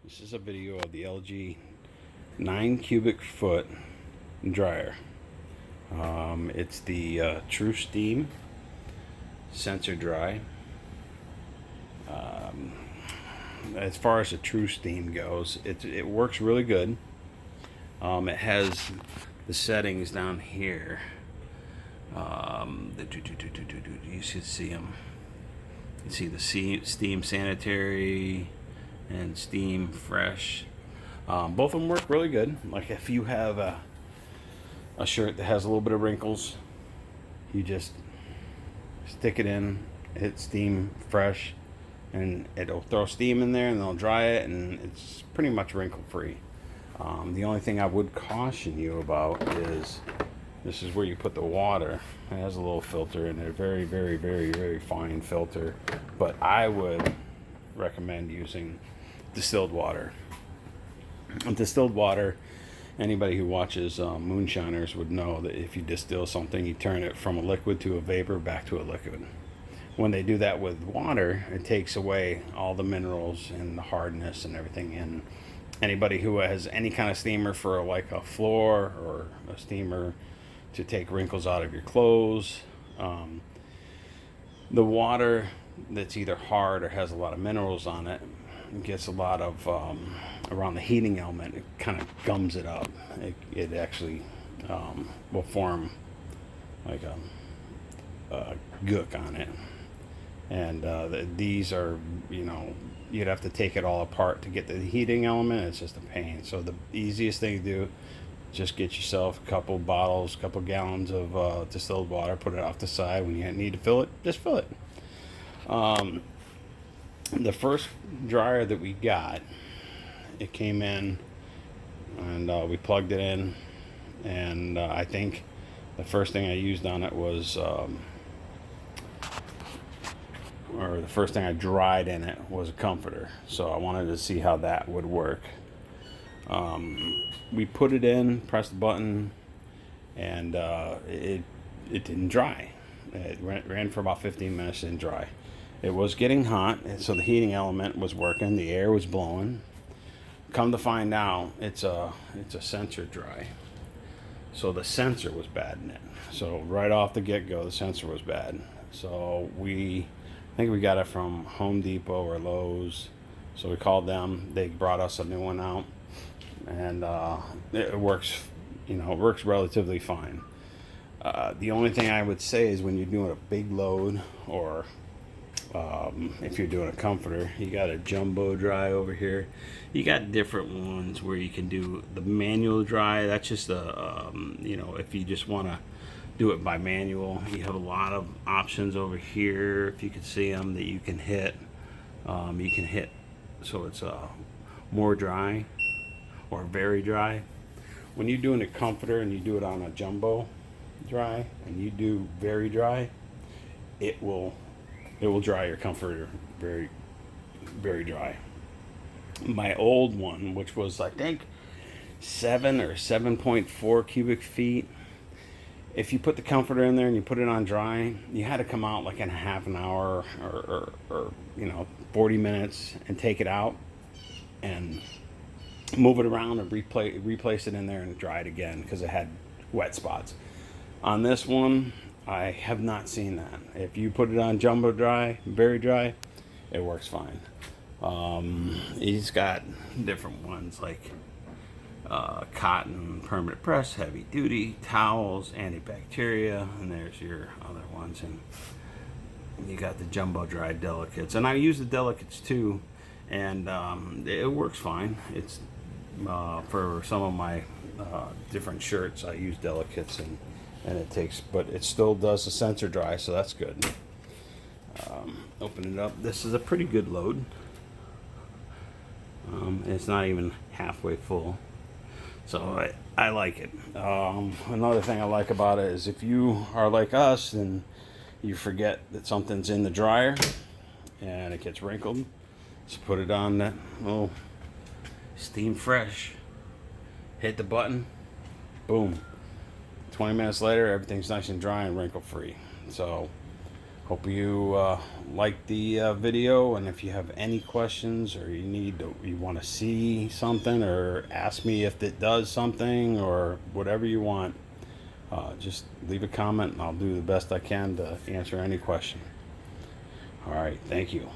This is a video of the LG 9 cubic foot dryer. It's the TrueSteam sensor dry. As far as the TrueSteam goes, it works really good. It has the settings down here. You should see them. You see the Steam Sanitary and Steam Fresh. Both of them work really good. Like if you have a shirt that has a little bit of wrinkles, you just stick it in, hit Steam Fresh, and it'll throw steam in there and they'll dry it, and it's pretty much wrinkle free. The only thing I would caution you about is this is where you put the water. It has a little filter in it, a very, very, very, very fine filter, but I would recommend using distilled water. Distilled water, anybody who watches Moonshiners would know that if you distill something, you turn it from a liquid to a vapor back to a liquid. When they do that with water, it takes away all the minerals and the hardness and everything. And anybody who has any kind of steamer for like a floor or a steamer to take wrinkles out of your clothes, the water that's either hard or has a lot of minerals on it gets a lot of around the heating element. It kind of gums it up. It actually will form like a gook on it, and these are, you'd have to take it all apart to get the heating element. It's just a pain. So the easiest thing to do, just get yourself a couple bottles, couple gallons of distilled water, put it off the side. When you need to fill it, just fill it. The first dryer that we got, it came in and we plugged it in, and I think the first thing I used on it was or the first thing I dried in it was a comforter. So I wanted to see how that would work. We put it in, pressed the button, and it didn't dry. It ran for about 15 minutes, didn't dry. It was getting hot, and so the heating element was working. The air was blowing. Come to find out, it's a sensor dry. So the sensor was bad in it. So right off the get-go, the sensor was bad. So I think we got it from Home Depot or Lowe's. So we called them. They brought us a new one out, and it works. It works relatively fine. The only thing I would say is when you're doing a big load, or if you're doing a comforter, you got a jumbo dry over here. You got different ones where you can do the manual dry. That's just if you just want to do it by manual, you have a lot of options over here. If you can see them, that you can hit. So it's more dry or very dry. When you're doing a comforter and you do it on a jumbo dry and you do very dry, it will dry your comforter very, very dry. My old one, which was I think 7 or 7.4 cubic feet, if you put the comforter in there and you put it on dry, you had to come out like in half an hour or 40 minutes and take it out and move it around and replace it in there and dry it again because it had wet spots. On this one, I have not seen that. If you put it on jumbo dry, very dry, it works fine. He's got different ones like cotton, permanent press, heavy duty, towels, antibacteria, and there's your other ones. And you got the jumbo dry delicates, and I use the delicates too, and it works fine. It's for some of my different shirts, I use delicates, and but it still does the sensor dry, so that's good. Open it up. This is a pretty good load. It's not even halfway full, so I like it. Another thing I like about it is if you are like us and you forget that something's in the dryer and it gets wrinkled, just put it on that little Steam Fresh, hit the button, boom. 20 minutes later, everything's nice and dry and wrinkle free. So Hope you like the video, and if you have any questions or you want to see something or ask me if it does something or whatever you want, just leave a comment and I'll do the best I can to answer any question. All right, thank you.